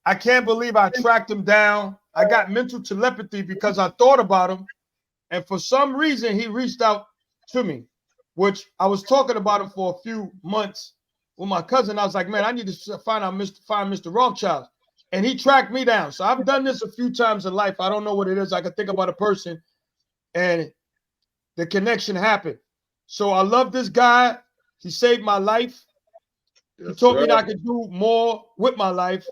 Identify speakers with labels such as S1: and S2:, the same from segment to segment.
S1: I can't believe I tracked him down. I got mental telepathy because I thought about him, and for some reason he reached out to me, which I was talking about him for a few months with my cousin. I was like, man, I need to find Mr. Rothschild, and he tracked me down. So I've done this a few times in life. I don't know what it is. I can think about a person, and the connection happened. So I love this guy. He saved my life. He
S2: Yes,
S1: told me
S2: sir.
S1: that I could do more with my life.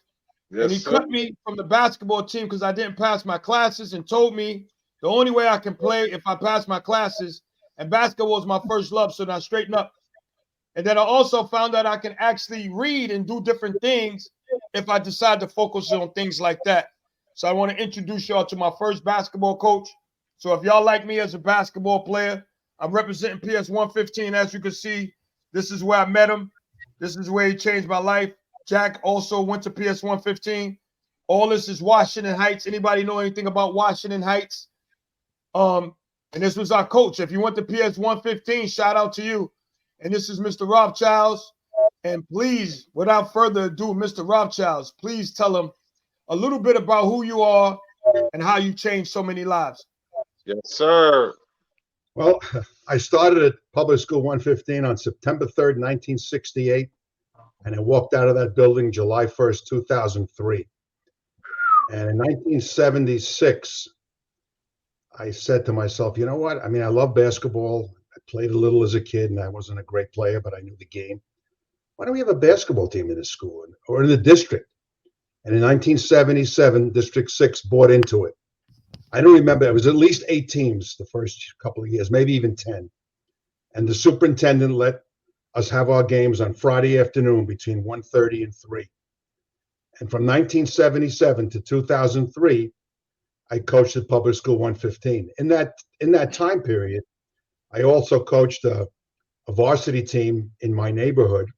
S1: And
S2: Yes,
S1: he
S2: sir.
S1: cut me from the basketball team because I didn't pass my classes and told me the only way I can play if I pass my classes. And basketball was my first love, so then I straightened up. And then I also found out I can actually read and do different things if I decide to focus on things like that. So I want to introduce y'all to my first basketball coach. So if y'all like me as a basketball player, I'm representing PS 115. As you can see, this is where I met him. This is where he changed my life. Jack also went to PS 115. All this is Washington Heights. Anybody know anything about Washington Heights? And this was our coach. If you went to PS 115, shout out to you. And this is Mr. Rothschilds. And please, without further ado, Mr. Rothschilds, please tell him a little bit about who you are and how you changed so many lives.
S2: Yes, sir.
S3: Well, I started at Public School 115 on September 3rd, 1968, and I walked out of that building July 1st, 2003. And in 1976, I said to myself, you know what? I mean, I love basketball. I played a little as a kid, and I wasn't a great player, but I knew the game. Why don't we have a basketball team in the school or in the district? And in 1977, District 6 bought into it. I don't remember. It was at least 8 teams the first couple of years, maybe even 10. And the superintendent let us have our games on Friday afternoon between 1:30 and 3. And from 1977 to 2003, I coached at Public School 115. In that time period, I also coached a varsity team in my neighborhood,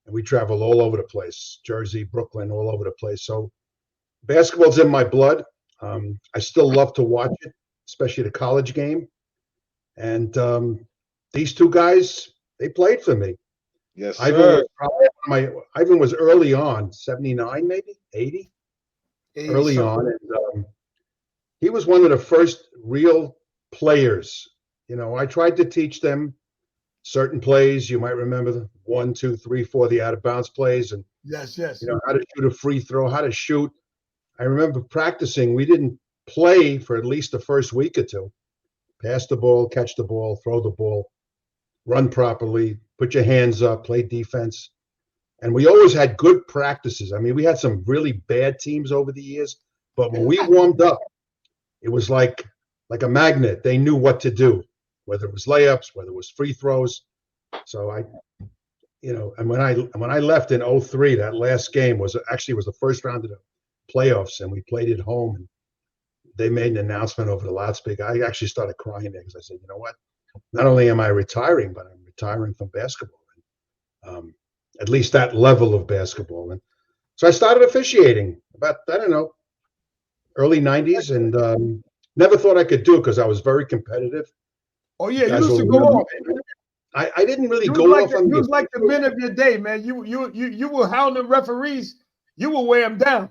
S3: and we traveled all over the place, Jersey, Brooklyn, all over the place. So basketball's in my blood. I still love to watch it, especially the college game. And these two guys, they played for me.
S2: Yes,
S3: Ivan
S2: sir.
S3: was probably Ivan was early on, 79, maybe 80, early on. And he was one of the first real players. You know, I tried to teach them certain plays. You might remember the 1, 2, 3, 4, the out of bounds plays, and
S1: Yes.
S3: how to shoot a free throw, how to shoot. I remember practicing. We didn't play for at least the first week or two. Pass the ball, catch the ball, throw the ball, run properly, put your hands up, play defense. And we always had good practices. I mean, we had some really bad teams over the years, but when we warmed up, it was like a magnet. They knew what to do, whether it was layups, whether it was free throws. So and when I left in 03, that last game was the first round of the playoffs, and we played at home, and they made an announcement over the loudspeaker. I actually started crying there because I said, you know what? Not only am I retiring, but I'm retiring from basketball, at least that level of basketball. And so I started officiating about, I don't know, early 90s, and never thought I could do it because I was very competitive.
S1: Oh
S3: You
S1: yeah, you
S3: guys
S1: used
S3: will
S1: to go
S3: remember.
S1: off.
S3: I didn't really
S1: You was
S3: go
S1: like
S3: off on
S1: you
S3: the
S1: was like the men of your day, man. You were hounding referees. You will wear them down.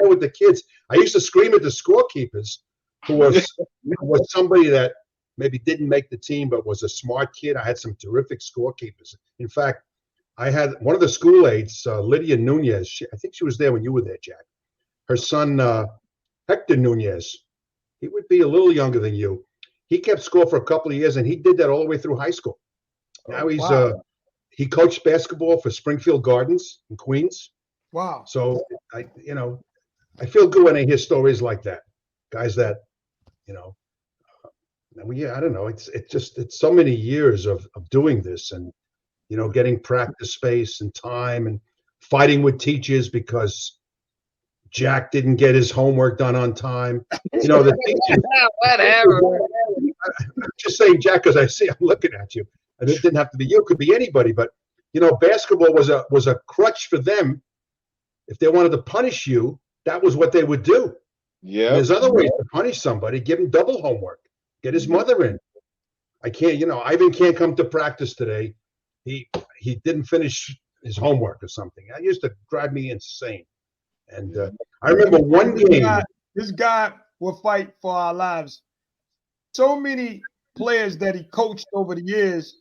S3: with the kids. I used to scream at the scorekeepers, who was somebody that maybe didn't make the team but was a smart kid. I had some terrific scorekeepers. In fact, I had one of the school aides, Lydia Nunez. I think she was there when you were there, Jack. Her son, Hector Nunez. He would be a little younger than you. He kept score for a couple of years, and he did that all the way through high school. Now he coached basketball for Springfield Gardens in Queens.
S1: Wow.
S3: So I feel good when I hear stories like that. Guys that, I don't know. It's so many years of doing this, and getting practice space and time, and fighting with teachers because Jack didn't get his homework done on time. The teachers.
S2: Whatever.
S3: I'm just saying, Jack, because I'm looking at you, and it didn't have to be you; it could be anybody. But basketball was a crutch for them. If they wanted to punish you, that was what they would do.
S2: Yeah.
S3: There's other ways to punish somebody. Give him double homework. Get his mother in. I can't. Ivan can't come to practice today. He didn't finish his homework or something. That used to drive me insane. And I remember one game.
S1: This guy will fight for our lives. So many players that he coached over the years.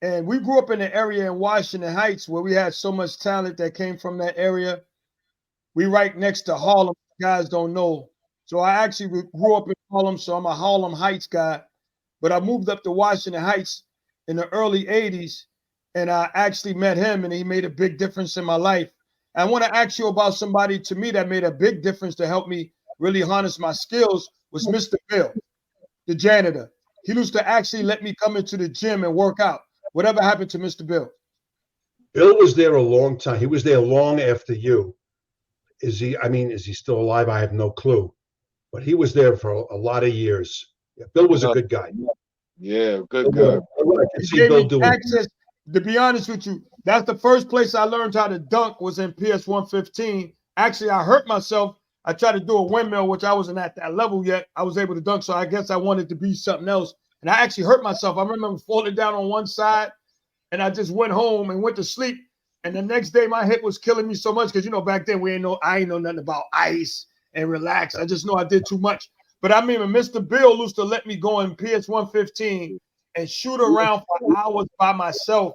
S1: And we grew up in an area in Washington Heights where we had so much talent that came from that area. We right next to Harlem. Guys don't know. So I actually grew up in Harlem, so I'm a Harlem Heights guy. But I moved up to Washington Heights in the early 80s, and I actually met him, and he made a big difference in my life. I want to ask you about somebody to me that made a big difference to help me really harness my skills was Mr. Bill, the janitor. He used to actually let me come into the gym and work out. Whatever happened to Mr. Bill?
S3: Bill was there a long time. He was there long after you. Is he still alive? I have no clue. But he was there for a lot of years. Yeah, Bill was a good guy.
S2: Yeah, good guy.
S3: I can see Bill doing
S1: access. To be honest with you, that's the first place I learned how to dunk was in PS 115. Actually, I hurt myself. I tried to do a windmill, which I wasn't at that level yet. I was able to dunk, so I guess I wanted to be something else. And I actually hurt myself. I remember falling down on one side, and I just went home and went to sleep. And the next day, my hip was killing me so much because, back then I ain't know nothing about ice and relax. I just know I did too much. But I mean, Mr. Bill used to let me go in PS 115 and shoot around for hours by myself.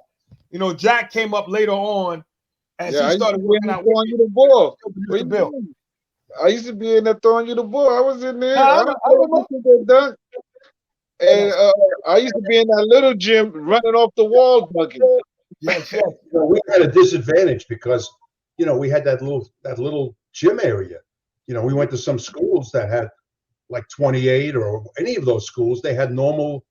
S1: Jack came up later on as he started working out.
S2: Throwing you the ball.
S1: Mr. Bill.
S2: I used to be in there throwing you the ball. I was in there.
S1: I don't
S2: dunk. And I used to be in that little gym running off the wall dunking.
S1: Yes.
S3: We had a disadvantage because, we had that little gym area. We went to some schools that had like 28 or any of those schools. They had normal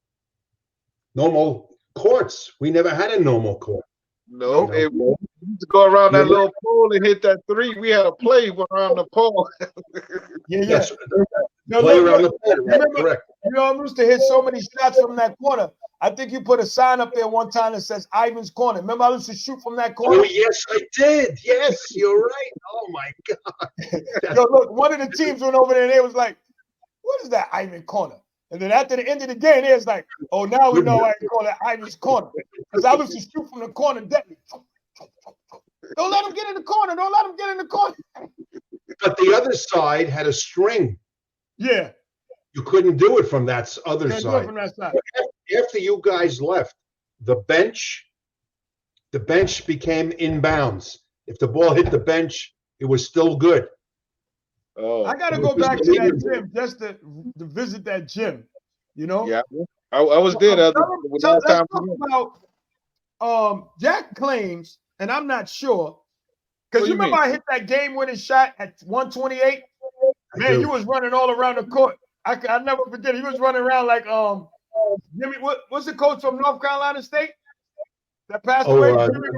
S3: courts. We never had a normal court.
S2: No, we used to go around that little pole and hit that three. We had a play around the pole.
S3: Yes.
S1: Play around the pole. Correct. I used to hit so many shots from that corner. I think you put a sign up there one time that says Ivan's Corner. Remember, I used to shoot from that corner?
S3: Oh, yes, I did. Yes, you're right. Oh, my God.
S1: Look, one of the teams went over there and they was like, what is that Ivan Corner? And then after the end of the game, they was like, oh, now we know I can call it Ivan's Corner. Because I used to shoot from the corner deadly. Don't let him get in the corner. Don't let him get in the corner.
S3: But the other side had a string.
S1: Yeah.
S3: You couldn't do it from that other side.
S1: From that side.
S3: After you guys left, the bench became inbounds. If the ball hit the bench, it was still good.
S2: Oh,
S1: I got to go back to that gym just to visit that gym.
S2: Yeah, I was there.
S1: Let's talk about Jack claims, and I'm not sure, because you remember I hit that game-winning shot at 128. Man, you was running all around the court. I never forget. He was running around like Jimmy. What's the coach from North Carolina State that passed away? Jimmy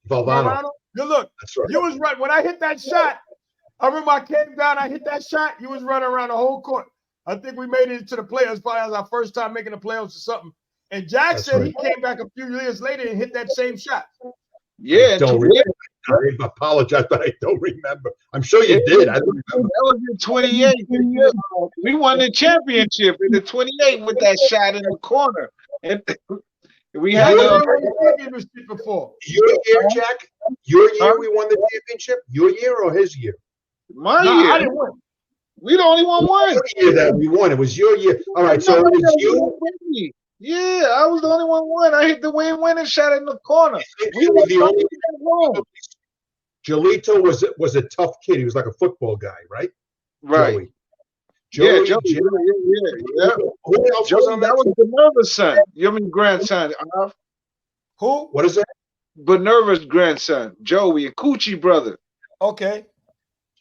S1: Valvano. Good look.
S3: That's right.
S1: You was right when I hit that shot. I remember I came down. I hit that shot. You was running around the whole court. I think we made it to the playoffs. Probably was our first time making the playoffs or something. And Jack said he came back a few years later and hit that same shot.
S2: Yeah,
S3: I apologize, but I don't remember. I'm sure you did. I don't remember.
S2: That was in 28. We won the championship in the 28 with that shot in the corner. And we had
S1: the championship before.
S3: Your year, Jack? Your year we won the championship? Your year or his year?
S2: My year.
S1: I didn't win.
S2: We the only one won.
S3: Your year that we won. It was your year. All right, so it was you.
S2: Yeah, I was the only one won. I hit the winning shot in the corner.
S3: We were the only one. Jolito was a tough kid. He was like a football guy, right?
S2: Right.
S3: Joey.
S2: Yeah.
S3: Who else was on that?
S2: That was Benerva's son. You mean grandson?
S1: Who?
S3: What is that?
S2: Benerva's grandson, Joey, and Coochie brother.
S1: Okay.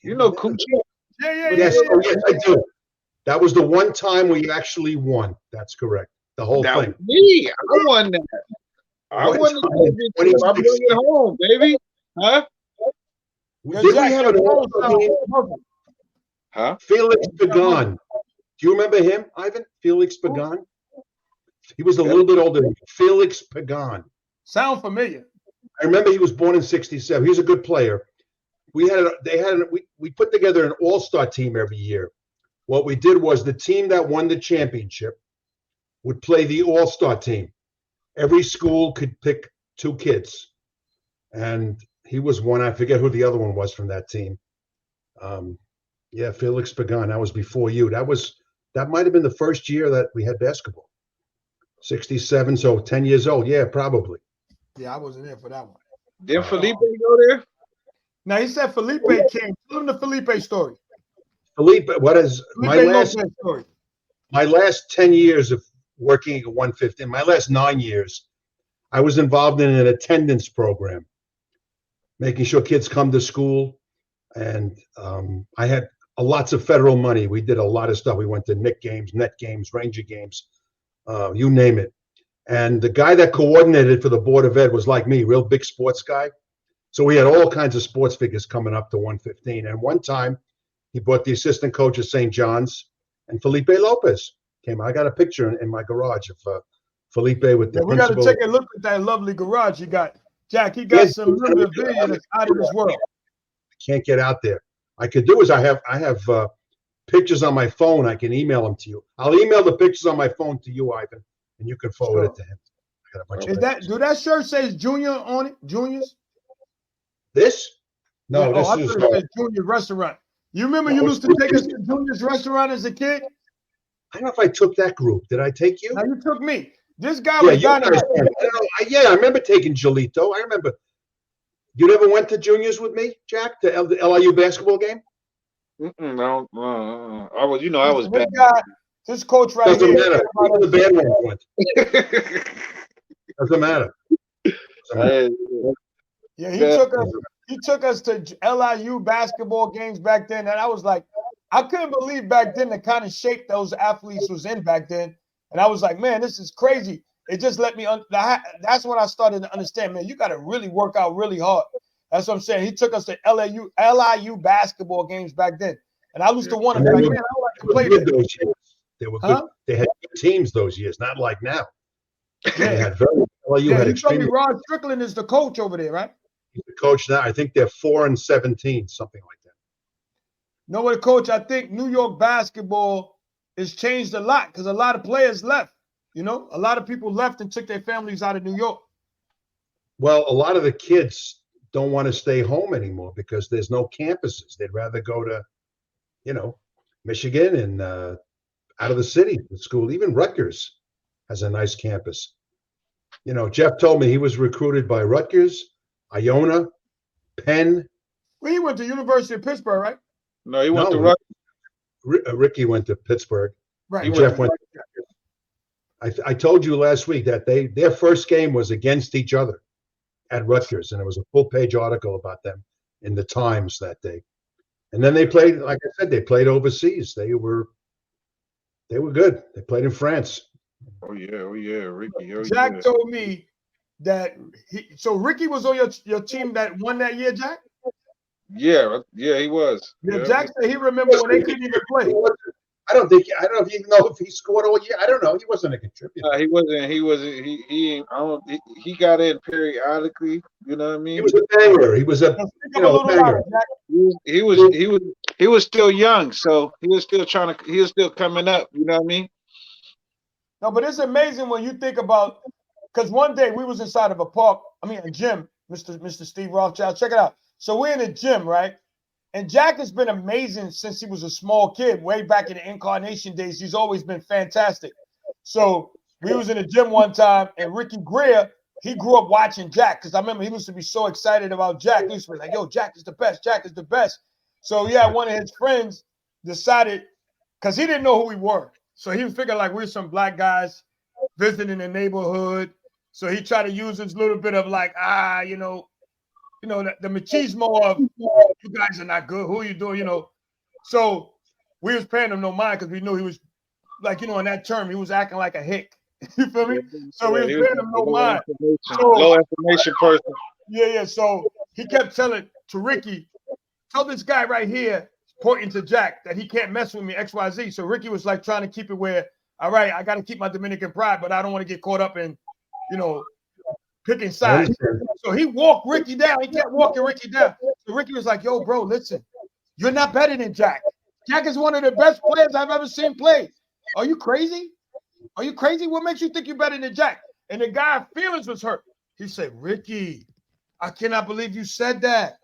S2: You know Coochie?
S1: Yeah.
S3: Yes, I do. That was the one time we actually won. That's correct. The whole thing.
S2: Was me. I won that. I won the championship. I'm bringing it home, baby. Huh?
S3: Did we have an all-star team?
S2: Huh?
S3: Felix Pagan. Do you remember him, Ivan? Felix Pagan? He was a little bit older than me. Felix Pagan.
S1: Sound familiar.
S3: I remember he was born in '67. He was a good player. We put together an all-star team every year. What we did was the team that won the championship would play the all-star team. Every school could pick 2 kids. and he was one. I forget who the other one was from that team. Yeah, Felix Pagan. That was before you. That might have been the first year that we had basketball. 67, so 10 years old. Yeah, probably.
S1: Yeah, I wasn't there for that one.
S2: Didn't Felipe go there?
S1: Now he said Felipe came. Tell him the Felipe story.
S3: Felipe, what is
S1: Felipe Lopez story.
S3: my last 10 years of working at 115, my last 9 years, I was involved in an attendance program, making sure kids come to school. And I had lots of federal money. We did a lot of stuff. We went to Knick games, Net games, Ranger games, you name it. And the guy that coordinated for the Board of Ed was like me, real big sports guy. So we had all kinds of sports figures coming up to 115. And one time he brought the assistant coach of St. John's, and Felipe Lopez came. I got a picture in my garage of Felipe with the
S1: we got to
S3: principal.
S1: take a look at that lovely garage you got. Jack, he got some memorabilia that's out of this world.
S3: Can't get out there. I could do is I have pictures on my phone. I can email them to you. I'll email the pictures on my phone to you, Ivan, and you can forward it to him. I got a bunch of pictures.
S1: Do that shirt says Junior on it? Juniors?
S3: This? No,
S1: yeah,
S3: this is
S1: it says Junior Restaurant. You remember you used to take us to Junior's Restaurant as a kid?
S3: I don't know if I took that group. Did I take you?
S1: No, you took me. This guy
S3: Yeah,
S1: was dynamite.
S3: I remember taking Jolito. I remember. You never went to juniors with me, Jack, to the LIU basketball game?
S2: No, I was, I was bad.
S1: This coach right
S3: Doesn't
S1: here.
S3: matter. Even the bad ones went. Doesn't matter.
S1: Yeah, he took us to LIU basketball games back then, and I was like, I couldn't believe back then the kind of shape those athletes was in back then, and I was like, man, this is crazy. It just let me. That's when I started to understand, man. You got to really work out really hard. That's what I'm saying. He took us to LIU basketball games back then, and I used to want to be like, man, I would like to play there.
S3: Those years. They were good. They had good teams those years, not like now. They had LIU had extremely.
S1: Rod Strickland is the coach over there, right?
S3: He's the coach now. I think they're 4-17, something like that.
S1: No, what, Coach? I think New York basketball has changed a lot because a lot of players left. A lot of people left and took their families out of New York.
S3: Well, a lot of the kids don't want to stay home anymore because there's no campuses. They'd rather go to, Michigan and out of the city, the school. Even Rutgers has a nice campus. Jeff told me he was recruited by Rutgers, Iona, Penn.
S1: Well, he went to University of Pittsburgh, right?
S2: No, he went to Rutgers.
S3: Ricky went to Pittsburgh.
S1: Right.
S3: Jeff went to Rutgers. I told you last week that their first game was against each other at Rutgers, and it was a full-page article about them in the Times that day. And then they played, like I said, they played overseas. They were good. They played in France.
S2: Oh yeah, Ricky.
S1: Jack told me that so Ricky was on your team that won that year, Jack?
S2: Yeah, he was.
S1: Yeah, Jack said he remember when they couldn't even play.
S3: I don't even know if he scored all year. I don't know. He wasn't a contributor.
S2: He wasn't. He got in periodically. You know what I mean?
S3: He was a banger. He was a banger.
S2: He was still young, so he was still coming up. You know what I mean?
S1: No, but it's amazing when you think about, because one day we was inside of a gym, Mr. Steve Rothschild. Check it out. So we're in a gym, right? And Jack has been amazing since he was a small kid, way back in the incarnation days. He's always been fantastic. So we was in a gym one time, and Ricky Greer, he grew up watching Jack, because I remember he used to be so excited about Jack. He used to be like, yo, Jack is the best. Jack is the best. So one of his friends decided, because he didn't know who we were. So he figured like we're some black guys visiting the neighborhood. So he tried to use his little bit of like, the machismo of you guys are not good. Who are you doing? So we was paying him no mind because we knew he was like, in that term, he was acting like a hick. You feel me? So we was paying him no mind.
S2: Low information person.
S1: Yeah. So he kept telling to Ricky, tell this guy right here, pointing to Jack, that he can't mess with me, XYZ. So Ricky was like trying to keep it where, all right, I got to keep my Dominican pride, but I don't want to get caught up in, picking sides. So he walked Ricky down. He kept walking Ricky down. So Ricky was like, yo, bro, listen, you're not better than Jack. Jack is one of the best players I've ever seen play. Are you crazy? What makes you think you're better than Jack? And the guy's feelings was hurt. He said, Ricky, I cannot believe you said that.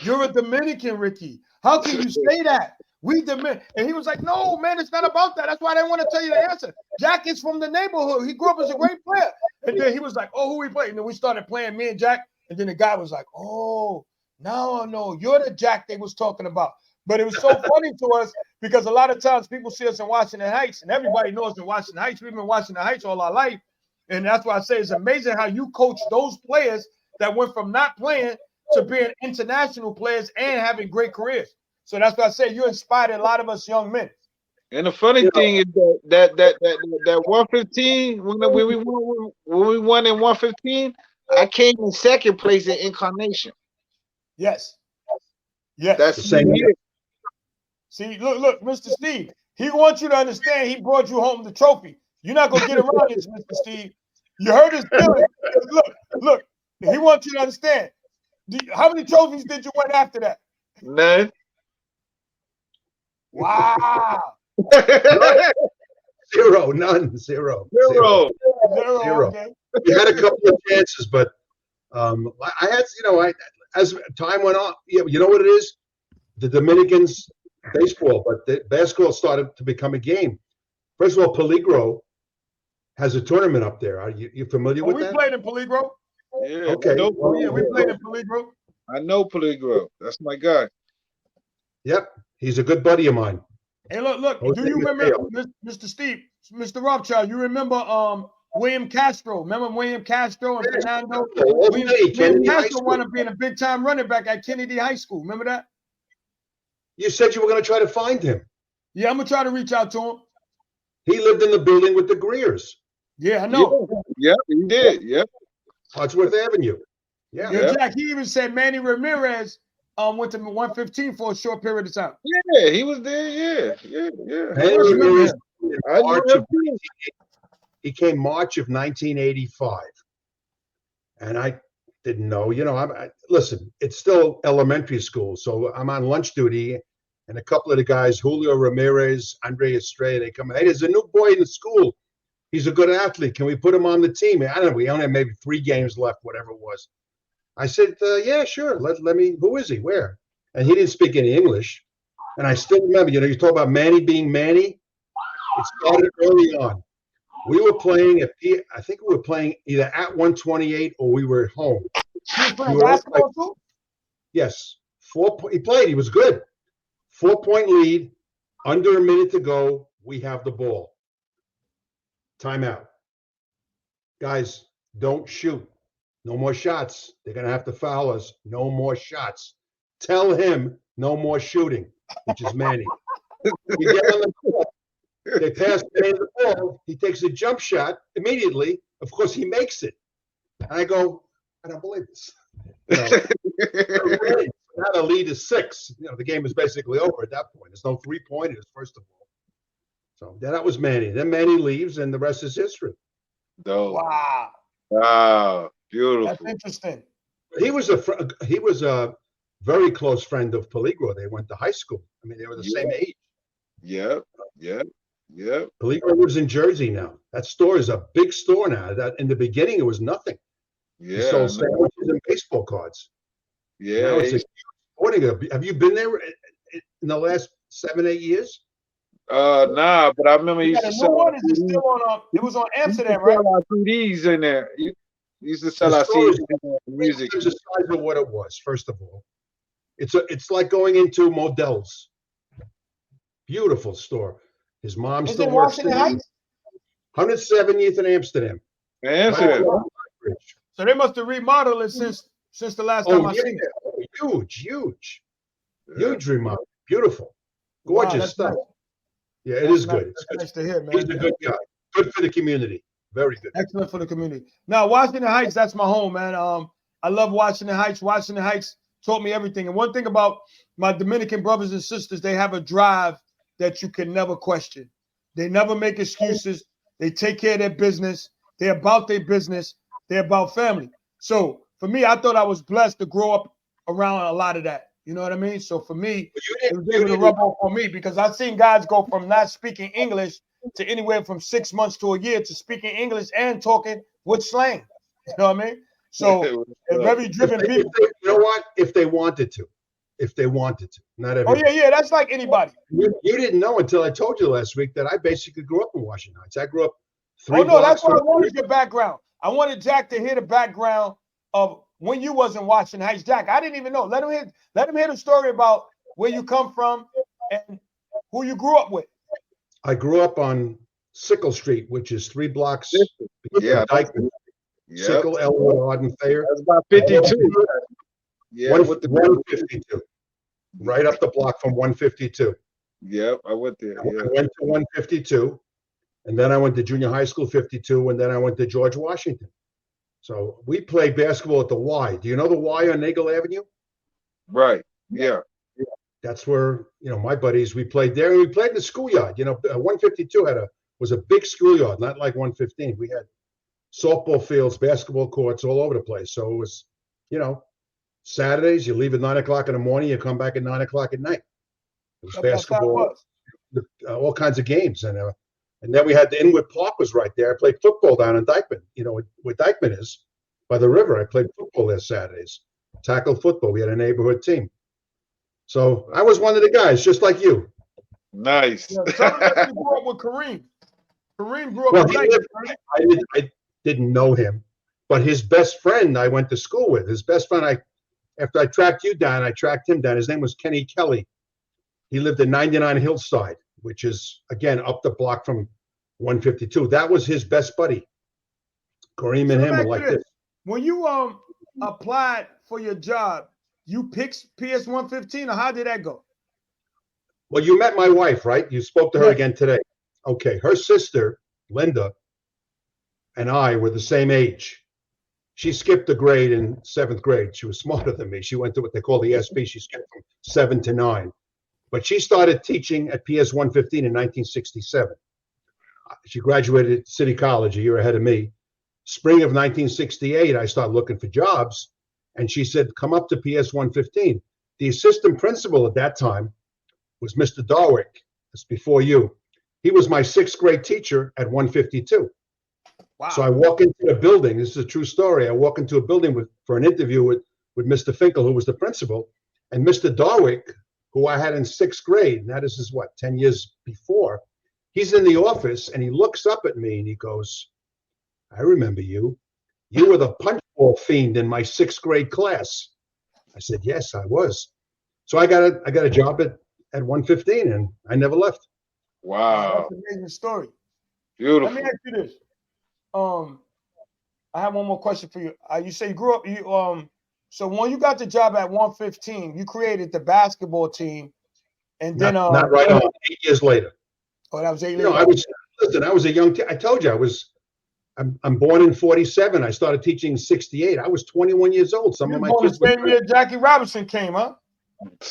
S1: You're a Dominican, Ricky. How can you say that? We Dominican. And he was like, no, man, it's not about that. That's why I didn't want to tell you the answer. Jack is from the neighborhood. He grew up as a great player. And then he was like, oh, who we play? And then we started playing, me and Jack. And then the guy was like, oh, now I know. You're the Jack they was talking about. But it was so funny to us because a lot of times people see us in Washington Heights, and everybody knows in Washington Heights. We've been in Washington Heights all our life. And that's why I say it's amazing how you coach those players that went from not playing to being international players and having great careers. So that's why I say you inspired a lot of us young men.
S2: And the funny thing is that 115 when we won in 115, I came in second place in Incarnation.
S1: Yes. Yes.
S2: That's the same year.
S1: See, look, Mr. Steve. He wants you to understand he brought you home the trophy. You're not gonna get around this, Mr. Steve. You heard his feelings. Look. He wants you to understand. How many trophies did you win after that?
S2: None.
S1: Wow.
S3: Zero, none, zero.
S1: Okay.
S3: We had a couple of chances, but I had, as time went on, you know what it is? The Dominicans baseball, but the basketball started to become a game. First of all, Peligro has a tournament up there. Are you familiar with that?
S1: We played in Peligro.
S2: Yeah.
S3: Okay.
S1: We played in Peligro.
S2: I know Peligro. That's my guy.
S3: Yep. He's a good buddy of mine.
S1: Hey, look. Do you remember, Mr. Steve, Mr. Rothschild? You remember William Castro? Remember William Castro and Fernando? William Castro wound up being a big-time running back at Kennedy High School. Remember that?
S3: You said you were going to try to find him.
S1: Yeah, I'm going to try to reach out to him.
S3: He lived in the building with the Greers.
S1: Yeah, I know.
S2: Yeah, he did. Yeah.
S3: Wadsworth Avenue. Yeah.
S1: Jack, he even said Manny Ramirez went to 115 for a short period of time.
S2: Yeah, he was there. Yeah.
S3: Manny Ramirez, he came March of 1985. And I didn't know, listen, it's still elementary school. So I'm on lunch duty. And a couple of the guys, Julio Ramirez, Andre Estrella, they come in. Hey, there's a new boy in the school. He's a good athlete. Can we put him on the team? I don't know. We only have maybe 3 games left, whatever it was. I said, yeah, sure. Let me. Who is he? Where? And he didn't speak any English. And I still remember, you talk about Manny being Manny. It started early on. We were playing I think we were playing either at 128 or we were at home.
S1: You were basketball too?
S3: Yes. He played. He was good. 4-point lead. Under a minute to go. We have the ball. Timeout. Guys, don't shoot. No more shots. They're going to have to foul us. No more shots. Tell him no more shooting, which is Manny. We get on the court. They pass Manny the ball. He takes a jump shot immediately. Of course, he makes it. And I go, I don't believe this. Now the lead is 6. The game is basically over at that point. There's no 3-pointers, first of all. So that was Manny. Then Manny leaves, and the rest is history.
S2: Wow, beautiful.
S1: That's interesting.
S3: He was a very close friend of Peligro. They went to high school. I mean, they were the same age.
S2: Yeah.
S3: Peligro lives in Jersey now. That store is a big store now. That in the beginning it was nothing.
S2: Yeah.
S3: He sold sandwiches and baseball cards.
S2: Yeah.
S3: Now it's a sporting. Have you been there in the last 7-8 years?
S2: Nah, but I remember he used to sell.
S1: It still on? It was on Amsterdam, right?
S2: Our CDs in there. He used to sell our CDs in music.
S3: It's the size of what it was. First of all, it's like going into Modell's. Beautiful store. His mom still works.
S1: Washington Heights?
S3: 170th in Amsterdam.
S1: So they must have remodeled it since the last time I seen it. Huge remodel. Beautiful, gorgeous stuff. Nice.
S3: Yeah, it is good.
S1: It's nice to hear, man.
S3: He's a good guy. Good for the community. Very good.
S1: Excellent for the community. Now, Washington Heights, that's my home, man. I love Washington Heights. Washington Heights taught me everything. And one thing about my Dominican brothers and sisters, they have a drive that you can never question. They never make excuses. They take care of their business. They're about their business. They're about family. So for me, I thought I was blessed to grow up around a lot of that. You know what I mean? So for me, it was able to rub off on me because I've seen guys go from not speaking English to anywhere from 6 months to a year to speaking English and talking with slang. You know what I mean? So they're very driven people.
S3: You know what? If they wanted to, not
S1: Oh
S3: everybody.
S1: yeah, that's like anybody.
S3: You didn't know until I told you last week that I basically grew up in Washington Heights. I grew up three
S1: Oh no, that's
S3: blocks
S1: why I
S3: from.
S1: wanted your background. I wanted Jack to hear the background of when you was in Washington Heights. Jack, I didn't even know. Let him hear the story about where you come from and who you grew up with.
S3: I grew up on Sickle Street, which is 3 blocks
S2: Yeah,
S3: Dykeman.
S2: yep.
S3: Sickle, Elwood, Arden, Thayer.
S2: That's about 52. Yeah, with the
S3: 152. Right up the block from 152.
S2: Yep, I went there. Yeah.
S3: I went to 152, and then I went to junior high school 52, and then I went to George Washington. So we played basketball at the Y. Do you know the Y on Nagel Avenue?
S2: Right. Yeah.
S3: That's where, my buddies, we played there. And we played in the schoolyard. 152 was a big schoolyard, not like 115. We had softball fields, basketball courts all over the place. So it was, Saturdays, you leave at 9 o'clock in the morning, you come back at 9 o'clock at night. It was basketball, all kinds of games. And then we had the Inwood Park was right there. I played football down in Dykeman, where Dykeman is by the river. I played football there Saturdays, tackle football. We had a neighborhood team. So I was one of the guys, just like you.
S2: Nice.
S1: Yeah, tell me that you grew up with Kareem. Kareem grew up with Dykeman.
S3: I didn't know him, but his best friend I went to school with. His best friend, after I tracked you down, I tracked him down. His name was Kenny Kelly. He lived at 99 Hillside, which is, again, up the block from 152. That was his best buddy. Kareem and him were like this.
S1: When you applied for your job, you picked PS 115, or how did that go?
S3: Well, you met my wife, right? You spoke to her again today. Okay. Her sister, Linda, and I were the same age. She skipped a grade in 7th grade. She was smarter than me. She went to what they call the SP. She skipped from 7 to 9. But she started teaching at PS 115 in 1967. She graduated at City College a year ahead of me. Spring of 1968, I started looking for jobs. And she said, come up to PS 115. The assistant principal at that time was Mr. Darwick. That's before you. He was my 6th grade teacher at 152. Wow. So I walk into a building. This is a true story. I walk into a building for an interview with Mr. Finkel, who was the principal. And Mr. Darwick, who I had in 6th grade, and that is 10 years before, he's in the office and he looks up at me and he goes, I remember you. You were the punch ball fiend in my 6th grade class. I said, yes, I was. So I got a job at 115 and I never left.
S2: Wow.
S1: That's an amazing story.
S2: Beautiful.
S1: Let me ask you this. I have one more question for you. You say you grew up, so when you got the job at 115, you created the basketball team, and then
S3: not right on. 8 years later.
S1: Oh, that was 8 years.
S3: I was a young. I told you I'm born in 47. I started teaching in 68. I was 21 years old. Some of my kids.
S1: The same year Jackie Robinson came, huh?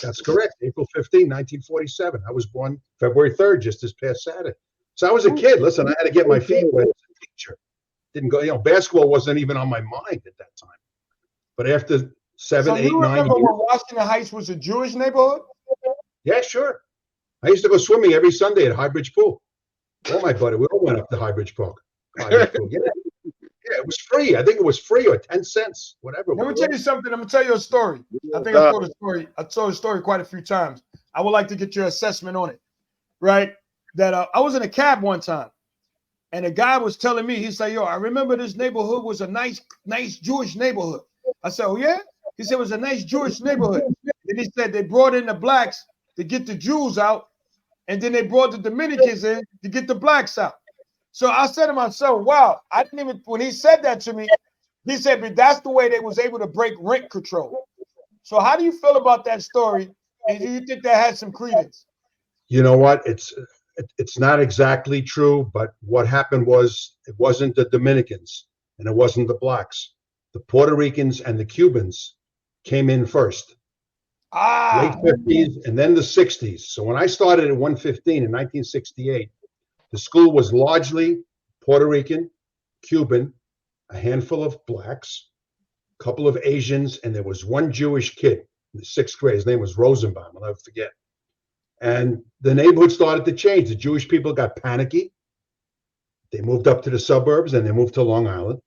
S3: That's correct. April 15, 1947. I was born February 3rd, just this past Saturday. So I was a kid. Listen, I had to get my feet wet as a teacher. Didn't go. Basketball wasn't even on my mind at that time. But after 7, 8, 9 years.
S1: Remember when Washington Heights was a Jewish neighborhood?
S3: Yeah, sure. I used to go swimming every Sunday at Highbridge Pool. All my buddies, we all went up to Highbridge Park. Yeah, it was free. I think it was free or 10 cents, whatever.
S1: Let me tell you something. I'm gonna tell you a story. I think I told the story. I told the story quite a few times. I would like to get your assessment on it. Right? That I was in a cab one time, and a guy was telling me, he said, "Yo, I remember this neighborhood was a nice Jewish neighborhood." I said, "Oh yeah?" He said it was a nice Jewish neighborhood. And he said they brought in the blacks to get the Jews out, and then they brought the Dominicans in to get the blacks out. So I said to myself, wow, I didn't even, when he said that to me, he said, but that's the way they was able to break rent control. So how do you feel about that story? And do you think that had some credence?
S3: You know what? It's not exactly true, but what happened was it wasn't the Dominicans and it wasn't the blacks. The Puerto Ricans and the Cubans came in first. Late 50s and then the 60s. So when I started at 115 in 1968, the school was largely Puerto Rican, Cuban, a handful of blacks, a couple of Asians, and there was one Jewish kid in the 6th grade. His name was Rosenbaum, I'll never forget. And the neighborhood started to change. The Jewish people got panicky. They moved up to the suburbs and they moved to Long Island.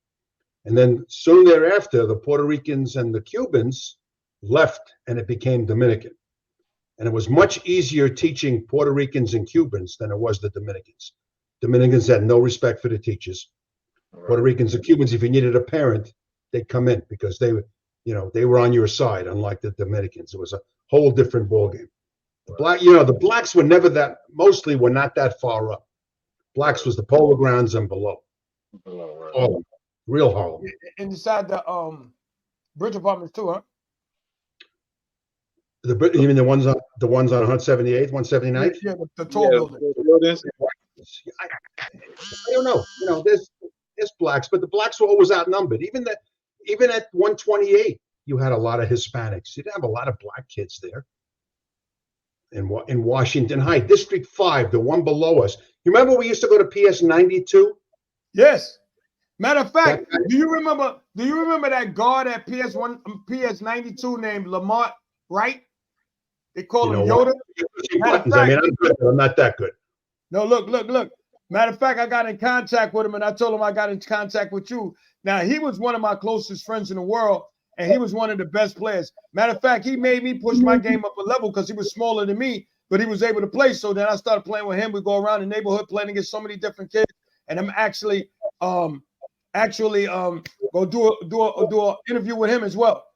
S3: And then soon thereafter, the Puerto Ricans and the Cubans left, and it became Dominican. And it was much easier teaching Puerto Ricans and Cubans than it was the Dominicans. Dominicans had no respect for the teachers. Puerto Ricans and Cubans, if you needed a parent, they'd come in because they were on your side, unlike the Dominicans. It was a whole different ballgame. The blacks were never mostly were not that far up. Blacks was the Polo Grounds and below. Harlem, real Harlem.
S1: Inside the bridge apartments too, huh?
S3: You mean the ones on 178th, 179th?
S1: Yeah, the tall buildings.
S3: I don't know. There's blacks, but the blacks were always outnumbered. Even at 128, you had a lot of Hispanics. You didn't have a lot of black kids there. In Washington Heights, District 5, the one below us. You remember we used to go to PS 92?
S1: Yes. Matter of fact, do you remember that guard at PS 92 named Lamont Wright? They call him Yoda.
S3: Buttons. I mean, I'm good, but I'm not that good.
S1: No, look. Matter of fact, I got in contact with him, and I told him I got in contact with you. Now, he was one of my closest friends in the world, and he was one of the best players. Matter of fact, he made me push my game up a level because he was smaller than me, but he was able to play. So then I started playing with him. We go around the neighborhood playing against so many different kids, and I'm actually go do an interview with him as well.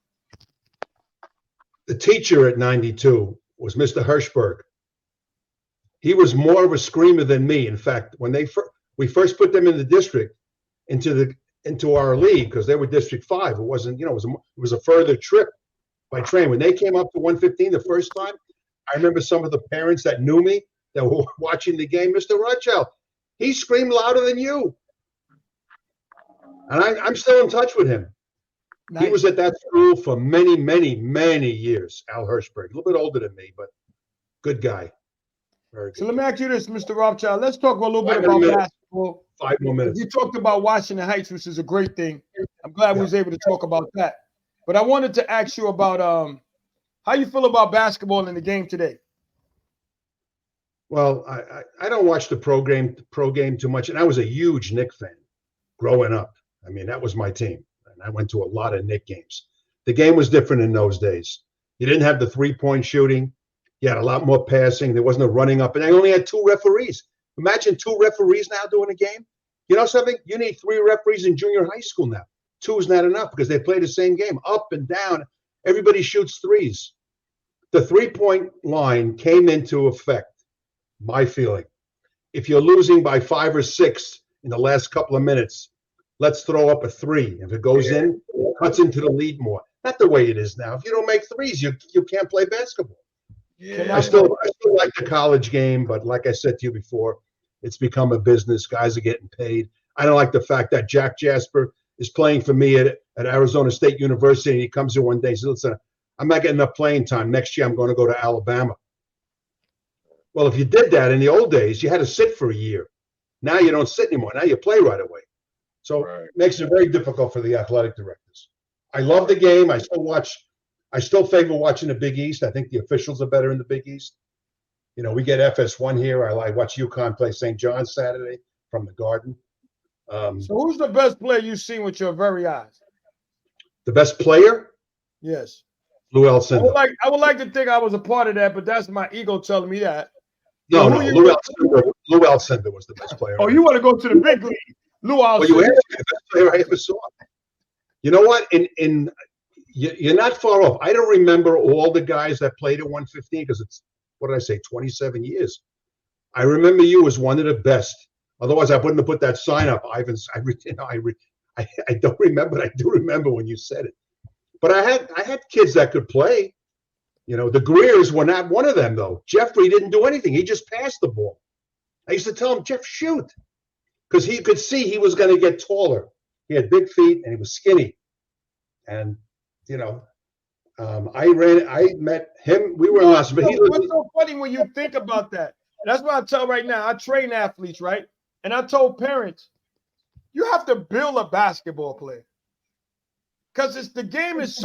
S3: The teacher at 92 was Mr. Hirschberg. He was more of a screamer than me. In fact, when we first put them in the district into our league, because they were District 5, it wasn't, it was a further trip by train. When they came up to 115 the first time, I remember some of the parents that knew me that were watching the game. Mr. Rothschild, he screamed louder than you. And I'm still in touch with him. Nice. He was at that school for many, many, many years, Al Hirschberg. A little bit older than me, but good guy. Very good.
S1: So let me ask you this, Mr. Rothschild. Let's talk a little bit about basketball.
S3: 5 more minutes.
S1: We talked about Washington Heights, which is a great thing. I'm glad we was able to talk about that. But I wanted to ask you about how you feel about basketball in the game today.
S3: Well, I don't watch the pro game too much, and I was a huge Knick fan growing up. I mean, that was my team. I went to a lot of Knick games. The game was different in those days. You didn't have the three-point shooting. You had a lot more passing. There wasn't a running up. And I only had 2 referees. Imagine 2 referees now doing a game. You know something? You need 3 referees in junior high school now. 2 is not enough because they play the same game, up and down. Everybody shoots threes. The three-point line came into effect, my feeling. If you're losing by 5 or 6 in the last couple of minutes, let's throw up a 3. If it goes in, it cuts into the lead more. Not the way it is now. If you don't make threes, you can't play basketball. Yeah. I still like the college game, but like I said to you before, it's become a business. Guys are getting paid. I don't like the fact that Jack Jasper is playing for me at Arizona State University, and he comes here one day and says, listen, I'm not getting enough playing time. Next year, I'm going to go to Alabama. Well, if you did that in the old days, you had to sit for a year. Now you don't sit anymore. Now you play right away. So it makes it very difficult for the athletic directors. I love the game. I still favor watching the Big East. I think the officials are better in the Big East. We get FS1 here. I watch UConn play St. John's Saturday from the Garden.
S1: So who's the best player you've seen with your very eyes?
S3: The best player?
S1: Yes.
S3: Lou Alcindor.
S1: I would like to think I was a part of that, but that's my ego telling me that.
S3: No. Lou Alcindor was the best player.
S1: Oh, you want to go to the big league? Lou Alcindor.
S3: Well, you asked me the best player I ever saw. You know what? You're not far off. I don't remember all the guys that played at 115 because it's, 27 years. I remember you as one of the best. Otherwise, I wouldn't have put that sign up. I don't remember. I do remember when you said it. But I had kids that could play. The Greers were not one of them, though. Jeffrey didn't do anything. He just passed the ball. I used to tell him, Jeff, shoot. Because he could see he was going to get taller. He had big feet, and he was skinny. And, I met him. We were in Las Vegas.
S1: What's so funny when you think about that? That's what I tell right now. I train athletes, right? And I told parents, you have to build a basketball player. Because the game is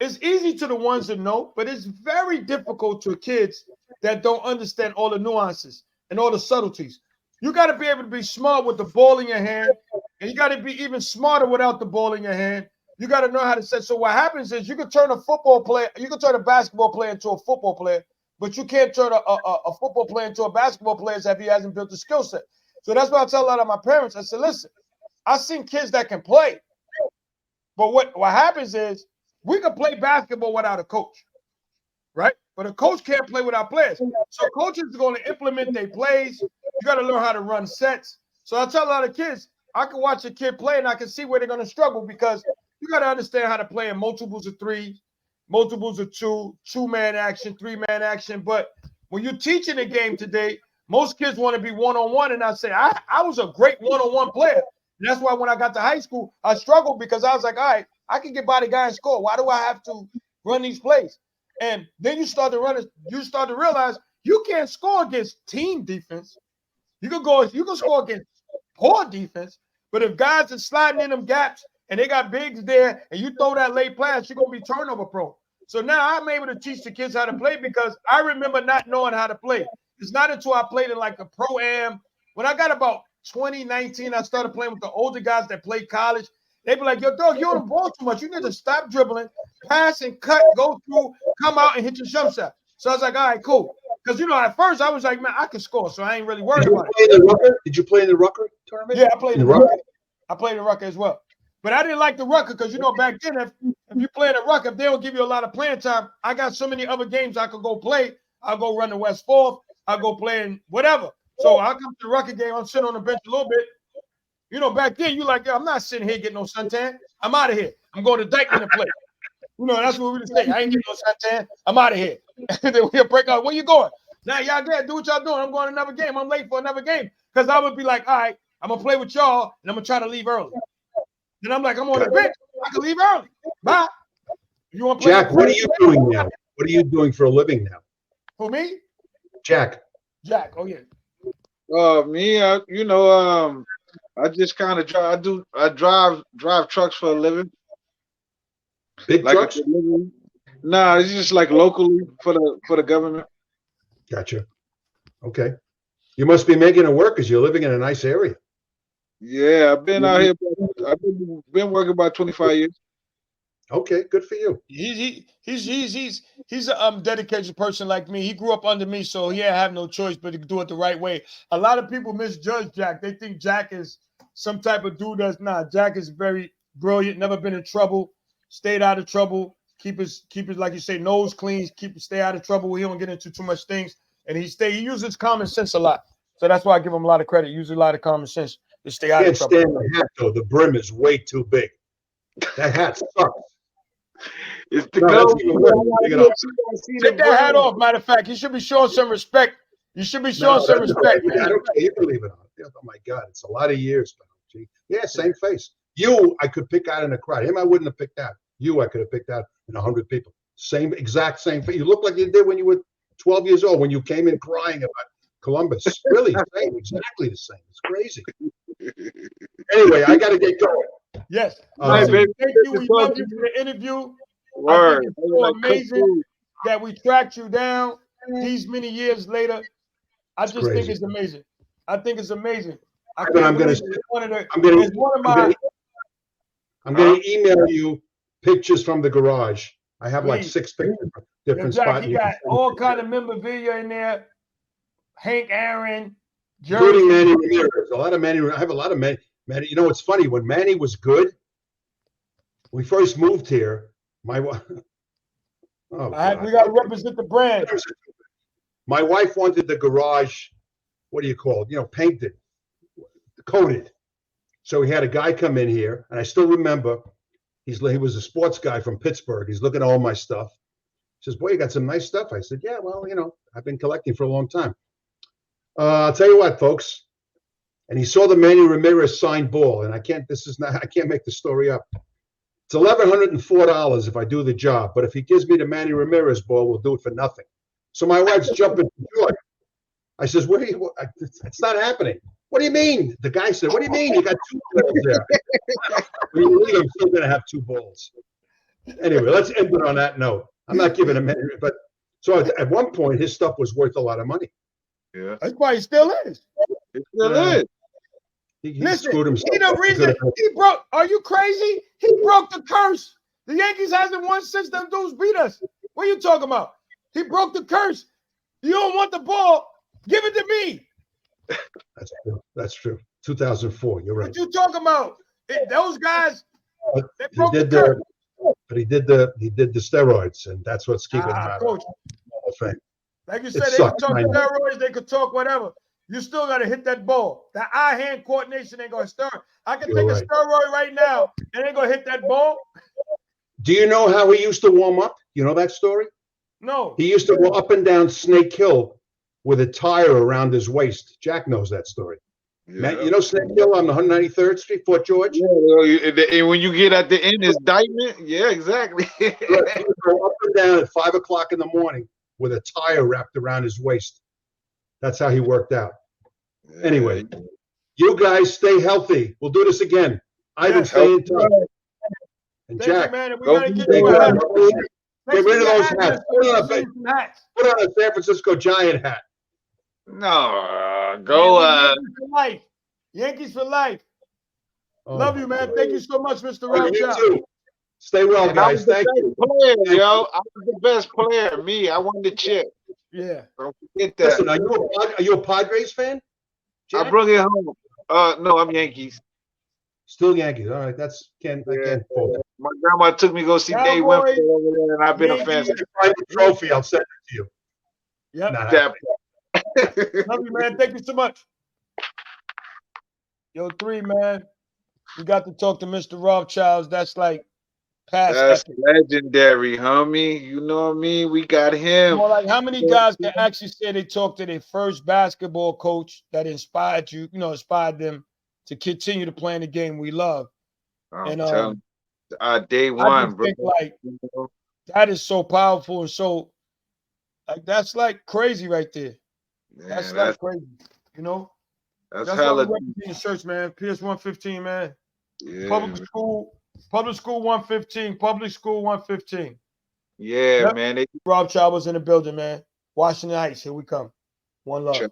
S1: it's easy to the ones that know, but it's very difficult to kids that don't understand all the nuances and all the subtleties. You got to be able to be smart with the ball in your hand, and you got to be even smarter without the ball in your hand. You got to know how to set. So what happens is you can turn a football player, you can turn a basketball player into a football player, but you can't turn a football player into a basketball player if he hasn't built the skill set. So that's why I tell a lot of my parents, I said, listen, I've seen kids that can play, but what happens is we can play basketball without a coach, right? But a coach can't play without players. So coaches are going to implement their plays. You got to learn how to run sets. So I tell a lot of kids, I can watch a kid play and I can see where they're going to struggle because you got to understand how to play in multiples of three, multiples of two-man action, three-man action. But when you're teaching a game today, most kids want to be one-on-one. And I say, I was a great one-on-one player. And that's why when I got to high school, I struggled because I was like, all right, I can get by the guy and score. Why do I have to run these plays? And then you start to realize you can't score against team defense. You can score against poor defense, but if guys are sliding in them gaps and they got bigs there and you throw that late pass, you're gonna be turnover prone. So now I'm able to teach the kids how to play because I remember not knowing how to play. It's not until I played in like a pro-am. When I got about 2019, I started playing with the older guys that played college. They be like, yo, dog, you're on the ball too much. You need to stop dribbling, pass and cut, go through, come out and hit your jump shot. So I was like, all right, cool. Because, at first I was like, man, I can score, so I ain't really worried about
S3: it. Did you play in the Rucker tournament?
S1: Yeah, I played in the Rucker. I played in the Rucker as well. But I didn't like the Rucker because, back then, if you play in the Rucker, if they don't give you a lot of playing time, I got so many other games I could go play. I'll go run the West 4th. I'll go play in whatever. So I come to the Rucker game. I'm sitting on the bench a little bit. Back then, you like, yo, I'm not sitting here getting no suntan. I'm out of here. I'm going to Dykeman to play. That's what we would say. I ain't getting no suntan. I'm out of here. And then we'll break out. Where you going? Now, y'all get do what y'all doing. I'm going to another game. I'm late for another game. Because I would be like, all right, I'm going to play with y'all, and I'm going to try to leave early. Then I'm like, I'm on the bench. I can leave early. Bye. You want to play?
S3: Jack, what are you doing now? What are you doing for a living now?
S1: For me?
S3: Jack.
S1: Oh, yeah.
S2: Me, I just kind of drive. I drive trucks for a living.
S3: Big trucks?
S2: Nah, it's just like locally for the government.
S3: Gotcha. Okay. You must be making it work because you're living in a nice area.
S2: Yeah, I've been out here. I've been working about 25 years.
S3: Okay, good for you.
S1: He's a dedicated person like me. He grew up under me, so he have no choice but to do it the right way. A lot of people misjudge Jack. They think Jack is some type of dude that's not. Jack is very brilliant. Never been in trouble. Stayed out of trouble. Keep his like you say, nose clean. Stay out of trouble. He don't get into too much things, and he uses common sense a lot. So that's why I give him a lot of credit. He uses a lot of common sense to stay out of trouble.
S3: Can't stand the hat though. The brim is way too big. That hat sucks.
S2: It's the goat.
S1: Take that hat off. Matter of fact, you should be showing some respect. You should be showing some respect, man.
S3: Okay, you can leave it on. Oh my God, it's a lot of years. Gee. Yeah, same face. You, I could pick out in a crowd. Him, I wouldn't have picked out. You, I could have picked out in 100 people. Exact same face. You look like you did when you were 12 years old, when you came in crying about Columbus. Really, same, exactly the same. It's crazy. Anyway, I got to get going.
S1: Yes.
S2: Thank
S1: you. We love you for the interview.
S2: Word.
S1: I think it's so amazing that we tracked you down these many years later. I just think it's amazing. I think it's amazing.
S3: I'm going to email you pictures from the garage. I have like 6 pictures from different spots.
S1: You got all kind of memorabilia in there. Hank Aaron,
S3: including Manny Ramirez. A lot of Manny. I have a lot of Manny. It's funny, when Manny was good, we first moved here. We got
S1: to represent the brand.
S3: My wife wanted the garage, what do you call it? Painted, coated. So we had a guy come in here, and I still remember, he was a sports guy from Pittsburgh. He's looking at all my stuff. He says, boy, you got some nice stuff. I said, yeah, well, I've been collecting for a long time. I'll tell you what, folks. And he saw the Manny Ramirez signed ball, and I can't make the story up. It's $1,104 if I do the job, but if he gives me the Manny Ramirez ball, we'll do it for nothing. So my wife's jumping for joy. I says, it's not happening. What do you mean? The guy said, what do you mean? You got 2 balls there. When you leave, I'm still going to have 2 balls. Anyway, let's end it on that note. I'm not giving him any, but so at one point, his stuff was worth a lot of money.
S2: Yeah.
S1: That's why he still is.
S2: It still
S3: Yeah.
S2: is.
S3: He
S1: Listen,
S3: screwed himself.
S1: he the
S3: up.
S1: reason he broke. Are you crazy? He broke the curse. The Yankees hasn't won since them dudes beat us. What are you talking about? He broke the curse. You don't want the ball? Give it to me.
S3: That's true. That's true. 2004. You're right.
S1: What you talking about? Those guys,
S3: But
S1: they
S3: he
S1: broke the
S3: did
S1: curse.
S3: but he did the steroids, and that's what's keeping him out
S1: Coach,
S3: of the Hall of Fame.
S1: like you
S3: It
S1: said, they
S3: sucks,
S1: could talk
S3: I know.
S1: steroids, they could talk whatever. You still got to hit that ball. That eye-hand coordination ain't going to stir. I can
S3: You're
S1: take
S3: right.
S1: a steroid right now and ain't going to hit that ball.
S3: Do you know how he used to warm up? You know that story?
S1: No.
S3: He used to go up and down Snake Hill with a tire around his waist. Jack knows that story. Man, you know Snake Hill on the 193rd Street, Fort George?
S2: Yeah, and when you get at the end, it's Diamond. Yeah, exactly.
S3: He would go up and down at 5 o'clock in the morning with a tire wrapped around his waist. That's how he worked out. Anyway, you guys stay healthy. We'll do this again. Ivan, stay in touch. And
S1: Thank
S3: Jack,
S1: you, man. And we
S2: go
S1: got to get
S3: stay
S1: you a
S3: good.
S1: hat.
S3: Get rid of those hats. Put on a San Francisco Giant hat.
S2: No, go.
S1: Yankees for life. Yankees for life.
S3: Oh,
S1: Love you, man. Thank you so much, Mr.
S3: Oh, you
S1: Rothschild.
S3: too. Stay well,
S2: And I
S3: guys.
S2: was the
S3: Thank
S2: best
S3: you.
S2: player, yo. I was the best player. Me, I won the chip.
S1: Yeah.
S2: Don't forget that.
S3: Listen, are you a Padres fan?
S2: I
S3: Jack?
S2: brought it home. No, I'm Yankees.
S3: Still Yankees. All right, that's I can't fault it.
S2: My grandma took me to go see Dave
S1: Cowboys,
S2: Winfield over there, and I've been a fan
S1: Yankees.
S2: since.
S3: If I find the trophy, I'll send it to you.
S1: Yep.
S3: Not
S2: that.
S1: Love you, man. Thank you so much. Yo, 3, man. We got to talk to Mr. Rothschild. That's like past
S2: That's
S1: epic.
S2: legendary, homie. You know what I mean? We got him.
S1: Well, like how many guys can actually say they talked to their first basketball coach that inspired you, inspired them to continue to play in the game we love?
S2: I'm
S1: And
S2: telling you, day
S1: I
S2: one,
S1: just
S2: bro.
S1: think like that is so powerful and so like that's like crazy right there. That's like crazy, you know.
S2: That's
S1: That's why
S2: hella.
S1: we represent the shirts, man. PS 115, man.
S2: Yeah,
S1: Public school 115, public school 115.
S2: yeah,
S1: Yep.
S2: man.
S1: Rothschild was in the building, man. Washington Heights, here we come. One love.